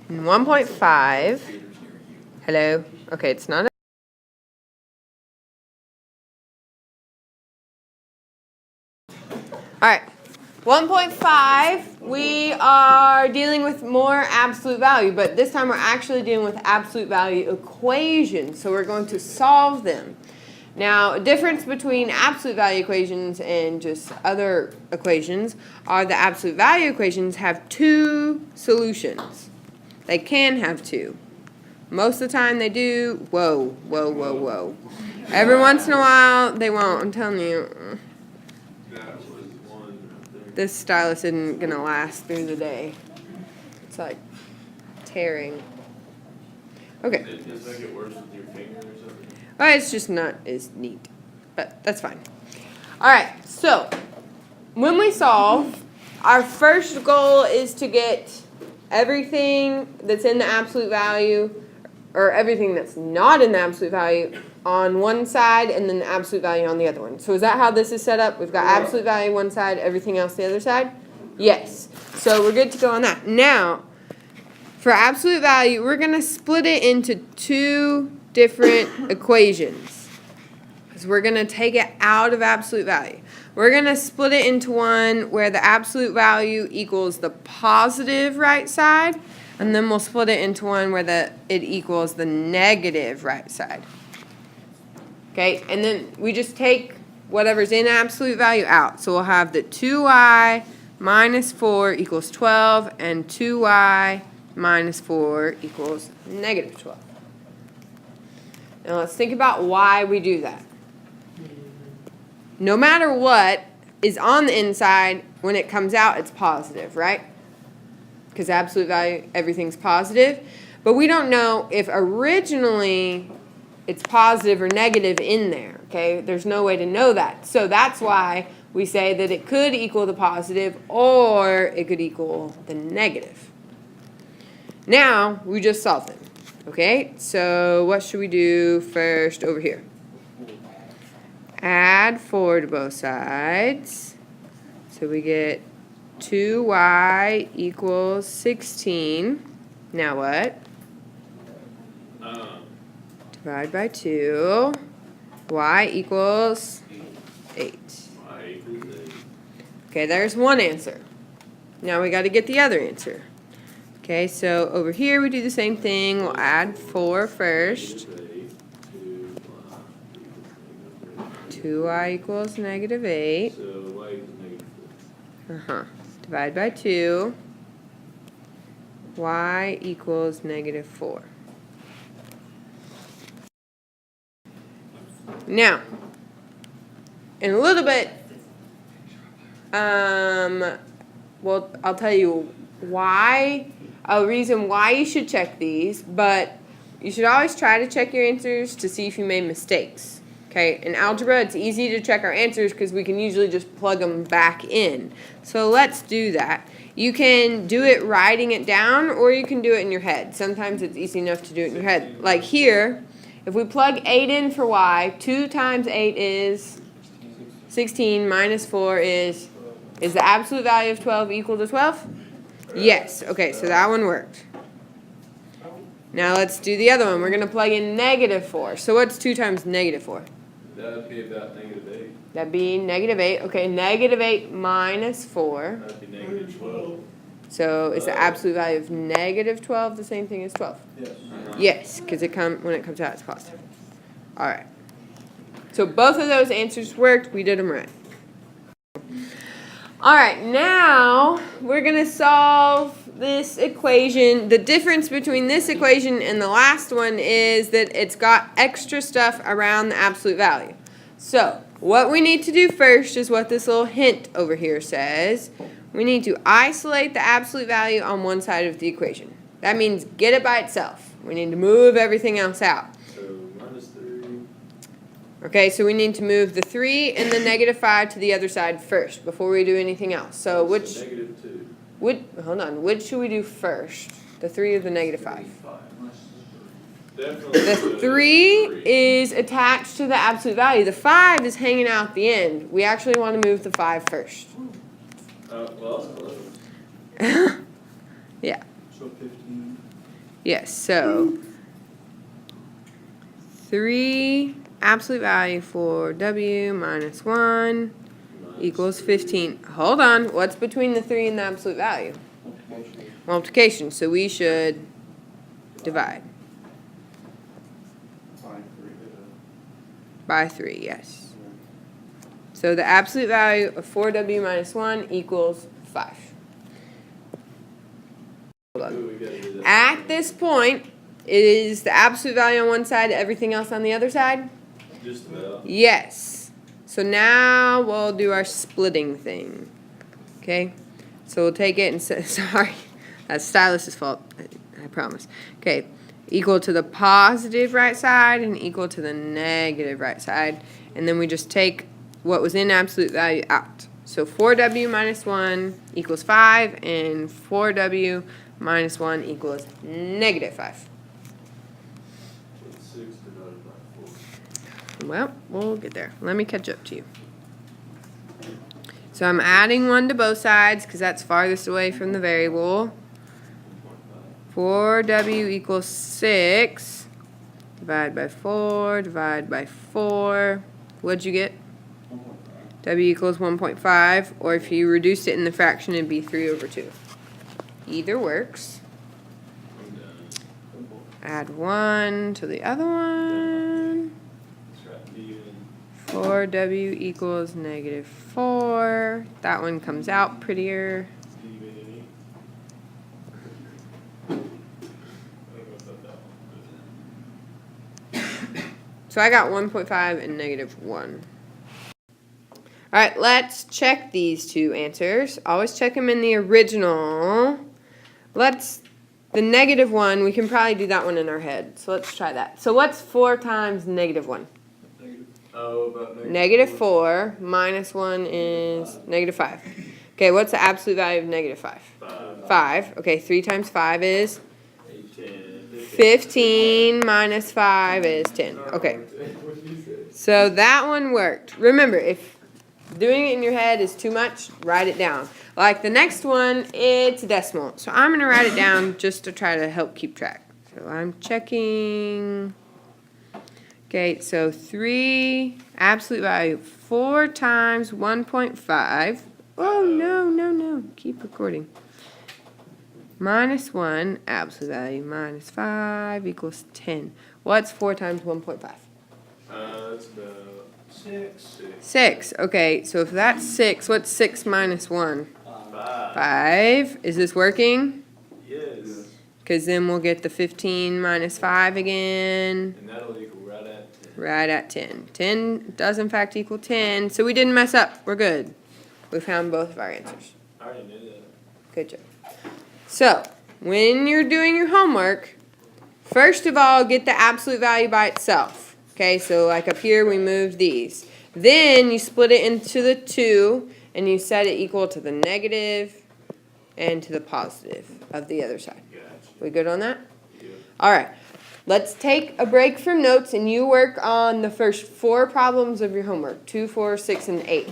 And 1.5. Hello. Okay, it's not. All right. 1.5, we are dealing with more absolute value, but this time we're actually dealing with absolute value equations, so we're going to solve them. Now, a difference between absolute value equations and just other equations are the absolute value equations have two solutions. They can have two. Most of the time they do. Whoa, whoa, whoa, whoa. Every once in a while they won't, I'm telling you. This stylus isn't going to last through the day. It's like tearing. Okay. Does that get worse with your finger or something? It's just not as neat, but that's fine. All right, so when we solve, our first goal is to get everything that's in the absolute value, or everything that's not in the absolute value, on one side, and then the absolute value on the other one. So is that how this is set up? We've got absolute value one side, everything else the other side? Yes. So we're good to go on that. Now, for absolute value, we're going to split it into two different equations. Because we're going to take it out of absolute value. We're going to split it into one where the absolute value equals the positive right side, and then we'll split it into one where it equals the negative right side. Okay, and then we just take whatever's in absolute value out. So we'll have that 2y minus 4 equals 12, and 2y minus 4 equals negative 12. Now let's think about why we do that. No matter what is on the inside, when it comes out, it's positive, right? Because absolute value, everything's positive. But we don't know if originally it's positive or negative in there, okay? There's no way to know that. So that's why we say that it could equal the positive or it could equal the negative. Now, we just solve them, okay? So what should we do first over here? Add 4 to both sides. So we get 2y equals 16. Now what? Divide by 2. Y equals 8. Y equals 8. Okay, there's one answer. Now we got to get the other answer. Okay, so over here we do the same thing. We'll add 4 first. 2y equals negative 8. So y equals negative 4. Divide by 2. Y equals negative 4. Now, in a little bit, well, I'll tell you a reason why you should check these, but you should always try to check your answers to see if you made mistakes. Okay, in algebra, it's easy to check our answers because we can usually just plug them back in. So let's do that. You can do it writing it down, or you can do it in your head. Sometimes it's easy enough to do it in your head. Like here, if we plug 8 in for y, 2 times 8 is 16 minus 4 is the absolute value of 12 equal to 12? Yes. Okay, so that one worked. Now let's do the other one. We're going to plug in negative 4. So what's 2 times negative 4? That would be about negative 8. That'd be negative 8. Okay, negative 8 minus 4. That'd be negative 12. So is the absolute value of negative 12 the same thing as 12? Yes. Yes, because when it comes out, it's positive. All right. So both of those answers worked. We did them right. All right, now we're going to solve this equation. The difference between this equation and the last one is that it's got extra stuff around the absolute value. So what we need to do first is what this little hint over here says. We need to isolate the absolute value on one side of the equation. That means get it by itself. We need to move everything else out. So minus 3. Okay, so we need to move the 3 and the negative 5 to the other side first before we do anything else. So which... Negative 2. Hold on, which should we do first? The 3 or the negative 5? Definitely The 3 is attached to the absolute value. The 5 is hanging out at the end. We actually want to move the 5 first. Well, that's close. Yeah. So 15. Yes, so 3 absolute value for W minus 1 equals 15. Hold on, what's between the 3 and the absolute value? Multiplication, so we should divide. By 3, yes. So the absolute value of 4W minus 1 equals 5. Hold on. Ooh, we gotta do that. At this point, is the absolute value on one side, everything else on the other side? Just about. Yes. So now we'll do our splitting thing. Okay? So we'll take it and say, sorry, that's stylist's fault, I promise. Okay, equal to the positive right side and equal to the negative right side. And then we just take what was in absolute value out. So 4W minus 1 equals 5, and 4W minus 1 equals negative 5. So 6 divided by 4. Well, we'll get there. Let me catch up to you. So I'm adding 1 to both sides because that's farthest away from the variable. 4W equals 6. Divide by 4, divide by 4. What'd you get? W equals 1.5, or if you reduced it in the fraction, it'd be 3 over 2. Either works. I'm done. Add 1 to the other one. Let's write D in. 4W equals negative 4. That one comes out prettier. D in E. I don't know about that one. So I got 1.5 and negative 1. Alright, let's check these two answers. Always check them in the original. The negative 1, we can probably do that one in our head. So let's try that. So what's 4 times negative 1? Oh, about Negative 4 minus 1 is negative 5. Okay, what's the absolute value of negative 5? 5. Okay, 3 times 5 is 8, 10, 15 minus 5 is 10. Okay, so that one worked. Remember, if doing it in your head is too much, write it down. Like the next one, it's decimal. So I'm going to write it down just to try to help keep track. So I'm checking. Okay, so 3 absolute value, 4 times 1.5. Oh, no. Keep recording. Minus 1, absolute value, minus 5 equals 10. What's 4 times 1.5? That's about 6. 6. Okay, so if that's 6, what's 6 minus 1? 5. Is this working? Yes. Because then we'll get the 15 minus 5 again. And that'll equal right at 10. Right at 10. 10 does in fact equal 10. So we didn't mess up. We're good. We found both of our answers. I already knew that. Good job. So, when you're doing your homework, first of all, get the absolute value by itself. Okay, so like up here, we moved these. Then you split it into the 2, and you set it equal to the negative and to the positive of the other side. Gotcha. We good on that? Yeah. All right. Let's take a break from notes, and you work on the first 4 problems of your homework. 2, 4, 6, and 8.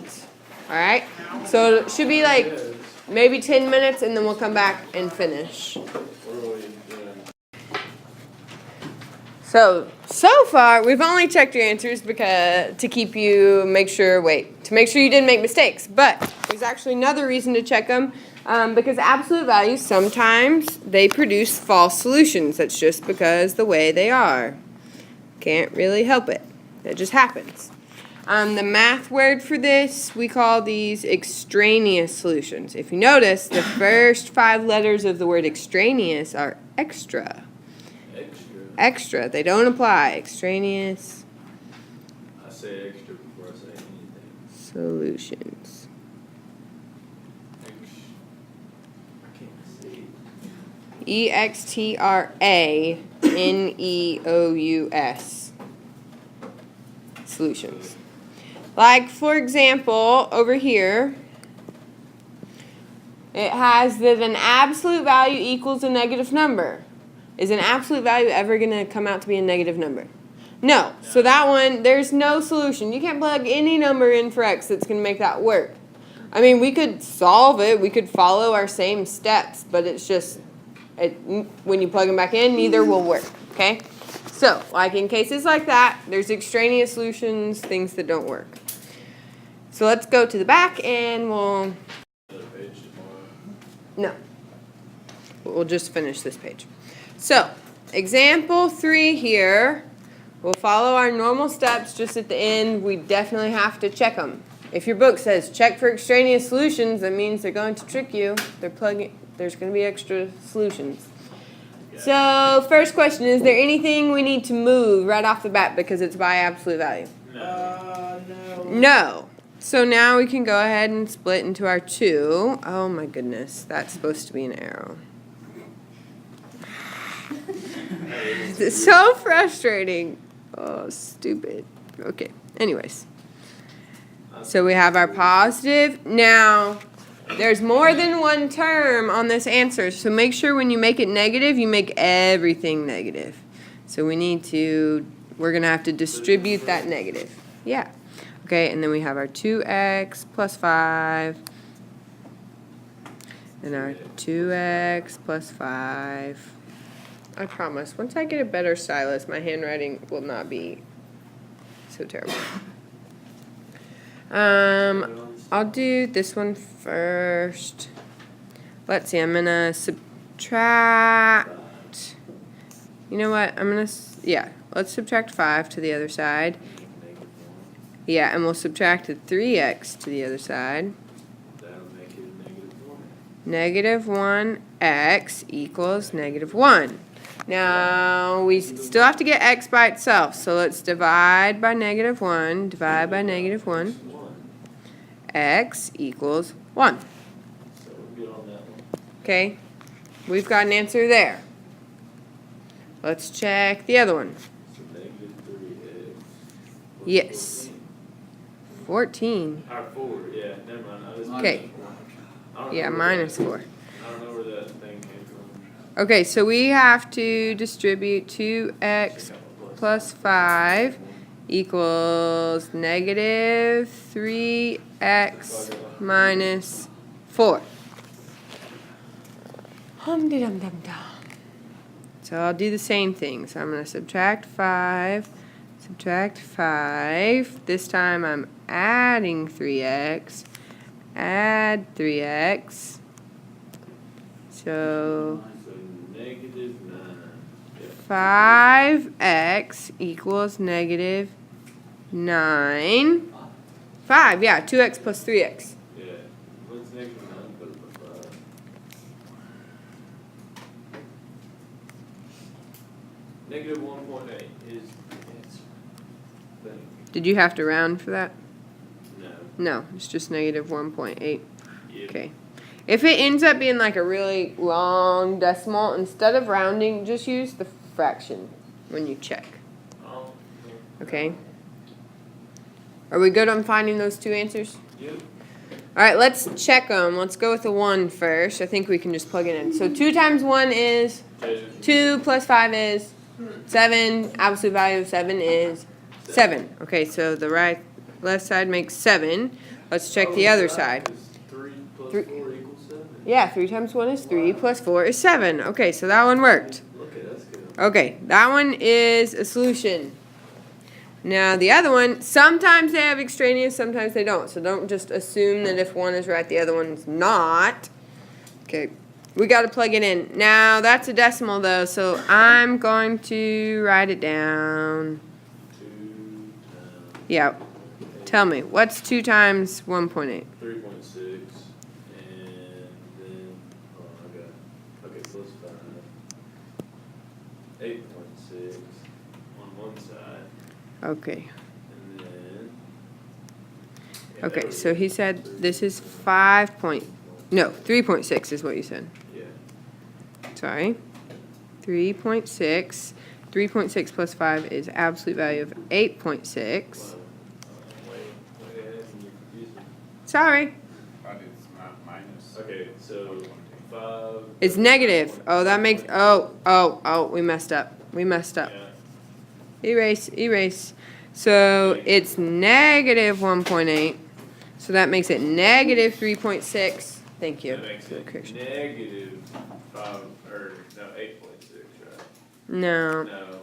All right? So it should be like maybe 10 minutes, and then we'll come back and finish. So far, we've only checked your answers because to make sure you didn't make mistakes. But there's actually another reason to check them, because absolute values, sometimes they produce false solutions. That's just because the way they are. Can't really help it. That just happens. The math word for this, we call these extraneous solutions. If you notice, the first 5 letters of the word extraneous are extra. Extra. They don't apply. Extraneous. I say extra before I say anything. Solutions. I can't see. EXTRANEOUS. Solutions. Like, for example, over here, it has that an absolute value equals a negative number. Is an absolute value ever going to come out to be a negative number? No. So that one, there's no solution. You can't plug any number in for x that's going to make that work. I mean, we could solve it. We could follow our same steps, but it's just When you plug them back in, neither will work, okay? So, like in cases like that, there's extraneous solutions, things that don't work. So let's go to the back and we'll... Another page tomorrow. No. We'll just finish this page. So, example 3 here. We'll follow our normal steps just at the end. We definitely have to check them. If your book says check for extraneous solutions, that means they're going to trick you. There's going to be extra solutions. So, first question, is there anything we need to move right off the bat because it's by absolute value? No. No. So now we can go ahead and split into our 2. Oh my goodness, that's supposed to be an arrow. It's so frustrating. Oh, stupid. Okay, anyways. So we have our positive. Now, there's more than one term on this answer, so make sure when you make it negative, you make everything negative. So we're going to have to distribute that negative. Yeah. Okay, and then we have our 2x plus 5. And our 2x plus 5. I promise, once I get a better stylus, my handwriting will not be so terrible. I'll do this one first. Let's see, I'm going to subtract. You know what? Let's subtract 5 to the other side. Yeah, and we'll subtract the 3x to the other side. That'll make it Negative 1x equals negative 1. Now, we still have to get x by itself, so let's divide by negative 1. Divide by negative 1. X equals 1. So we're good on that one. Okay, we've got an answer there. Let's check the other one. So negative 3x. Yes. 14. Or 4, yeah, never mind. Okay. Yeah, minus 4. I don't know where that thing came from. Okay, so we have to distribute 2x plus 5 equals negative 3x minus 4. Hum-de-dum-dum-dum. So I'll do the same thing. So I'm going to subtract 5. Subtract 5. This time I'm adding 3x. Add 3x. So negative 9. 5x equals negative 9. 5, yeah, 2x plus 3x. Yeah. What's negative 9 divided by 5? Negative 1.8 is the answer. Did you have to round for that? No. No, it's just negative 1.8. Yep. Okay. If it ends up being like a really long decimal, instead of rounding, just use the fraction when you check. Oh. Okay? Are we good on finding those 2 answers? Yep. All right, let's check them. Let's go with the 1 first. I think we can just plug it in. So 2 times 1 is 2 plus 5 is 7. Absolute value of 7 is 7. Okay, so the left side makes 7. Let's check the other side. 3 plus 3. 4 equals 7. Yeah, 3 times 1 is 3 plus 4 is 7. Okay, so that one worked. Okay, that's good. Okay, that one is a solution. Now the other one, sometimes they have extraneous, sometimes they don't. So don't just assume that if one is right, the other one's not. Okay, we got to plug it in. Now that's a decimal though, so I'm going to write it down. 2 times. Yeah, tell me, what's 2 times 1.8? 3.6, and then, I got, okay, plus 5. 8.6 on one side, Okay. and then. Okay, so he said this is 3.6 is what you said. Yeah. Sorry. 3.6. 3.6 plus 5 is absolute value of 8.6. Way ahead, and you confused me. Sorry. But it's not minus. Okay, so 5. It's negative. Oh, that makes... Oh, we messed up. We messed up. Yeah. Erase. So it's negative 1.8. So that makes it negative 3.6. Thank you. That makes for the it correction. negative 5, or No, 8.6, right? No. No.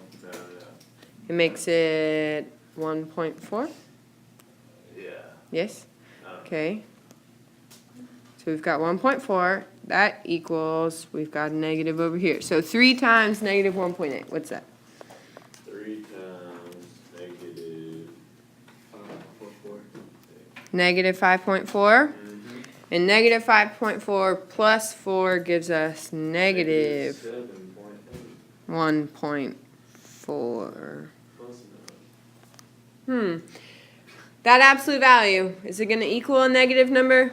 It makes it 1.4? Yeah. Yes? No. Okay. So we've got 1.4. That equals, we've got a negative over here. So 3 times negative 1.8. What's that? 3 times negative 5.4. Negative 5.4. Mm-hmm. And negative 5.4 plus 4 gives us negative 7.8. 1.4. Close enough. That absolute value, is it going to equal a negative number?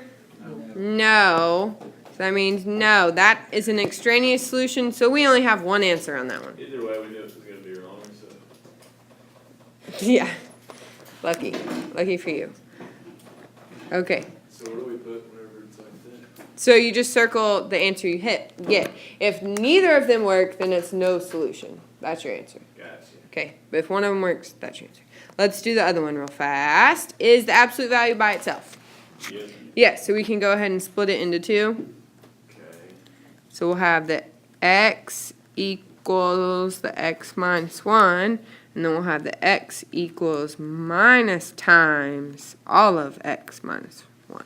No. So that means no. That is an extraneous solution, so we only have one answer on that one. Either way, we knew it was going to be wrong, so. Yeah. Lucky. Lucky for you. Okay. So what do we put whenever it's like that? So you just circle the answer you get. If neither of them work, then it's no solution. That's your answer. Gotcha. Okay. But if one of them works, that's your answer. Let's do the other one real fast. Is the absolute value by itself? Yes. Yeah, so we can go ahead and split it into 2. Okay. So we'll have the x equals the x minus 1, and then we'll have the x equals minus times all of x minus 1.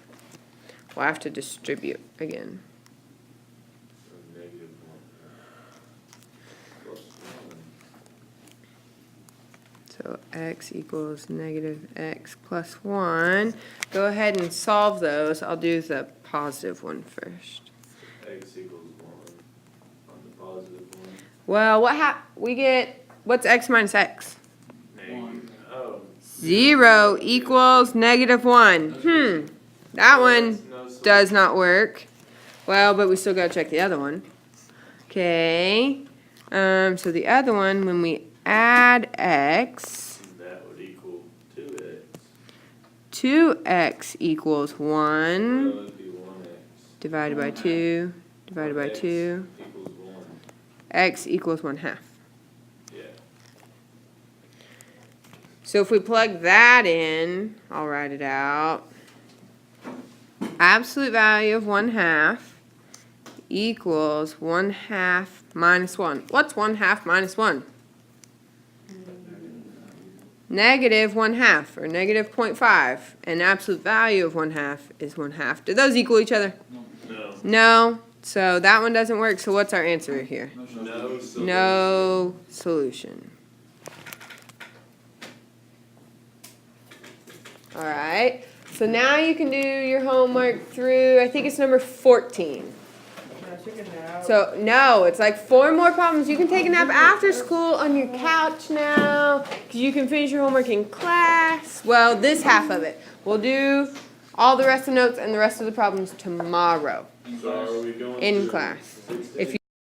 We'll have to distribute again. So negative 1 plus 1. So x equals negative x plus 1. Go ahead and solve those. I'll do the positive one first. X equals 1 on the positive 1. Well, we get, what's x minus x? Negative. Oh. 0 equals negative 1. That one does not work. Well, but we still gotta check the other one. Okay. So the other one, when we add x, That would equal 2x. 2x equals 1 Well, it'd be 1x. divided by 2 divided by 2. Equals 1. X equals 1/2. Yeah. So if we plug that in, I'll write it out. Absolute value of 1/2 equals 1/2 minus 1. What's 1/2 minus 1? Negative 1/2, or negative 0.5. And absolute value of 1/2 is 1/2. Do those equal each other? No. No. So that one doesn't work. So what's our answer here? No solution. No solution. All right. So now you can do your homework through, I think it's number 14. So, no, it's like 4 more problems. You can take a nap after school on your couch now, because you can finish your homework in class. Well, this half of it. We'll do all the rest of the notes and the rest of the problems tomorrow So are we going in to class. If you